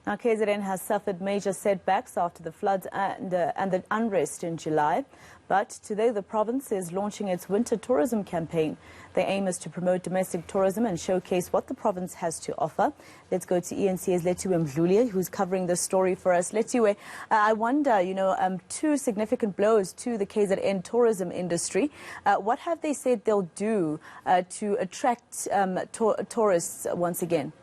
Now, KZN has suffered major setbacks after the floods and the unrest in July. But today, the province is launching its winter tourism campaign. The aim is to promote domestic tourism and showcase what the province has to offer. Let's go to eNCA's Lethiwe Mdluli, who's covering this story for us. Lethiwe, I wonder, two significant blows to the KZN tourism industry. What have they said they'll do to attract tourists once again?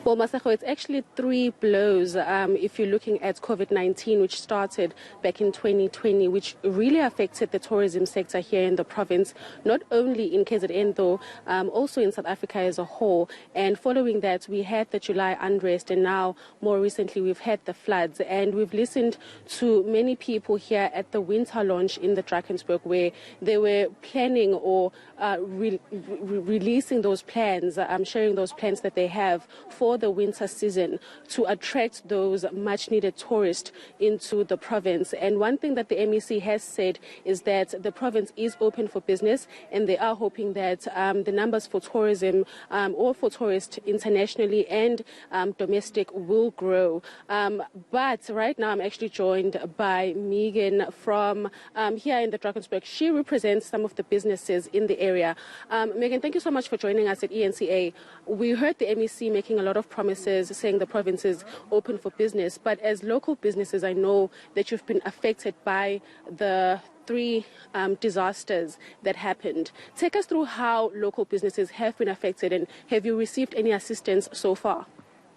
Well, Masako, it's actually three blows if you're looking at COVID-19, which started back in 2020, which really affected the tourism sector here in the province, not only in KZN, though, also in South Africa as a whole. And following that, we had the July unrest, and now, more recently, we've had the floods. And we've listened to many people here at the winter launch in the Drakensberg, where they were planning or releasing those plans, sharing those plans that they have for the winter season to attract those much needed tourists into the province. And one thing that the MEC has said is that the province is open for business, and they are hoping that the numbers for tourism or for tourists internationally and domestic will grow. But right now I'm actually joined by Megan from here in the Drakensberg. She represents some of the businesses in the area. Megan, thank you so much for joining us at eNCA. We heard the MEC making a lot of promises, saying the province is open for business. But as local businesses, I know that you've been affected by the three disasters that happened. Take us through how local businesses have been affected, and have you received any assistance so far?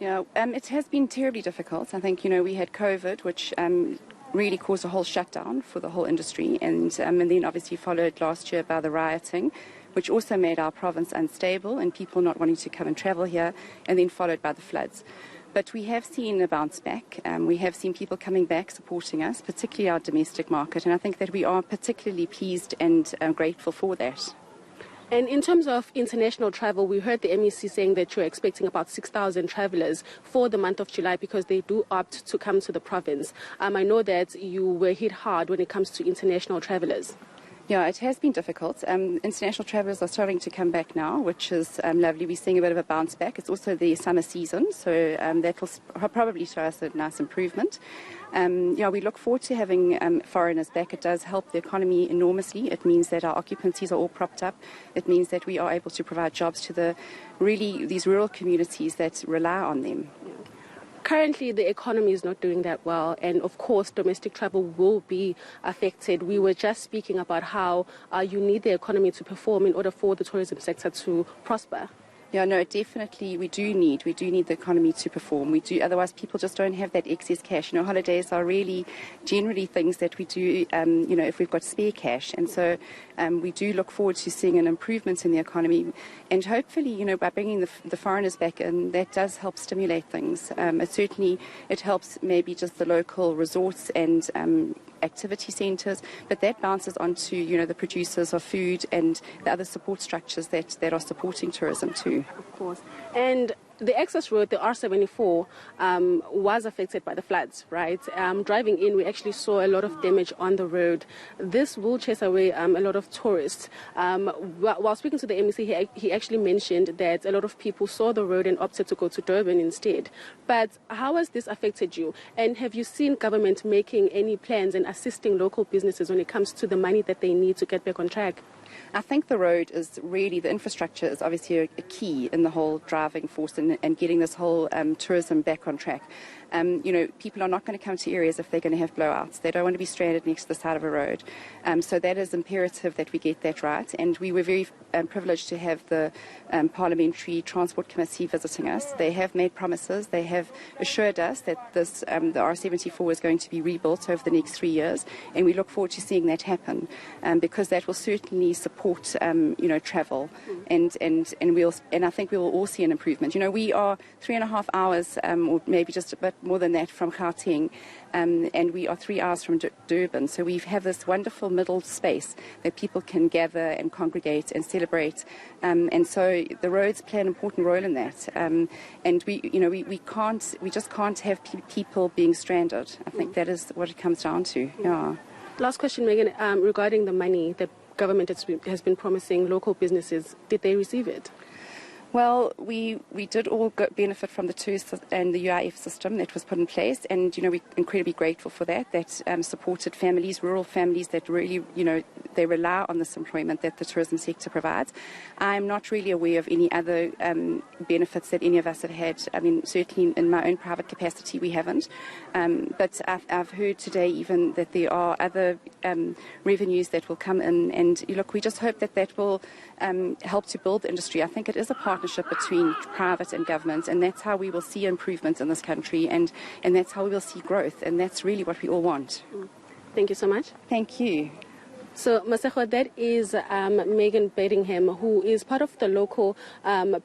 Yeah, it has been terribly difficult. I think, we had COVID, which really caused a whole shutdown for the whole industry, and then obviously followed last year by the rioting, which also made our province unstable and people not wanting to come and travel here, and then followed by the floods. But we have seen a bounce back. We have seen people coming back supporting us, particularly our domestic market, and I think that we are particularly pleased and grateful for that. And in terms of international travel, we heard the MEC saying that you're expecting about 6,000 travelers for the month of July because they do opt to come to the province. I know that you were hit hard when it comes to international travelers. Yeah, it has been difficult. International travellers are starting to come back now, which is lovely. We're seeing a bit of a bounce back. It's also the summer season, so that will probably show us a nice improvement. We look forward to having foreigners back. It does help the economy enormously. It means that our occupancies are all propped up. It means that we are able to provide jobs to these rural communities that rely on them. Currently, the economy is not doing that well, and of course, domestic travel will be affected. We were just speaking about how you need the economy to perform in order for the tourism sector to prosper. Yeah, no, definitely we do need the economy to perform. Otherwise people just don't have that excess cash. Holidays are really generally things that we do, if we've got spare cash. And so we do look forward to seeing an improvement in the economy. And hopefully, by bringing the foreigners back in, that does help stimulate things. It helps maybe just the local resorts and activity centres, but that bounces onto the producers of food and the other support structures that are supporting tourism too. Of course. And the access road, the R74, was affected by the floods, right? Driving in, we actually saw a lot of damage on the road. This will chase away a lot of tourists. While speaking to the MEC, he actually mentioned that a lot of people saw the road and opted to go to Durban instead. But how has this affected you? And have you seen government making any plans and assisting local businesses when it comes to the money that they need to get back on track? I think the road is really, the infrastructure is obviously a key in the whole driving force and getting this whole tourism back on track. People are not going to come to areas if they're going to have blowouts. They don't want to be stranded next to the side of a road. So that is imperative that we get that right. And we were very privileged to have the Parliamentary Transport Committee visiting us. They have made promises. They have assured us that the R74 is going to be rebuilt over the next 3 years. And we look forward to seeing that happen because that will certainly support, travel. And I think we will all see an improvement. We are 3.5 hours or maybe just a bit more than that from Gauteng, and we are 3 hours from Durban. So we have this wonderful middle space that people can gather and congregate and celebrate. And so the roads play an important role in that. And we just can't have people being stranded. I think that is what it comes down to. Yeah. Last question, Megan, regarding the money that government has been promising local businesses. Did they receive it? Well, we did all benefit from the TOUS and the UIF system that was put in place, and we're incredibly grateful for that. That supported families, rural families that really they rely on this employment that the tourism sector provides. I'm not really aware of any other benefits that any of us have had. I mean, certainly in my own private capacity, we haven't. But I've heard today even that there are other revenues that will come in, and look, we just hope that will help to build the industry. I think it is a partnership between private and government, and that's how we will see improvements in this country, and that's how we will see growth, and that's really what we all want. Thank you so much. Thank you. So, Masego, that is Megan Bedingham, who is part of the local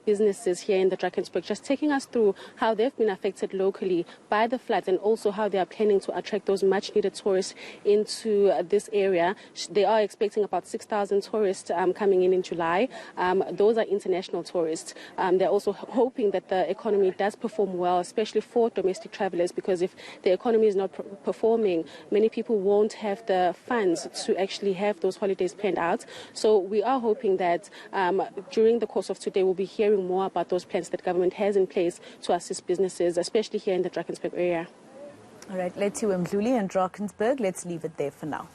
businesses here in the Drakensberg, just taking us through how they've been affected locally by the floods and also how they are planning to attract those much-needed tourists into this area. They are expecting about 6,000 tourists coming in July. Those are international tourists. They're also hoping that the economy does perform well, especially for domestic travelers, because if the economy is not performing, many people won't have the funds to actually have those holidays planned out. So we are hoping that during the course of today we'll be hearing more about those plans that government has in place to assist businesses, especially here in the Drakensberg area. All right, Lethiwe Mdluli in Drakensberg. Let's leave it there for now.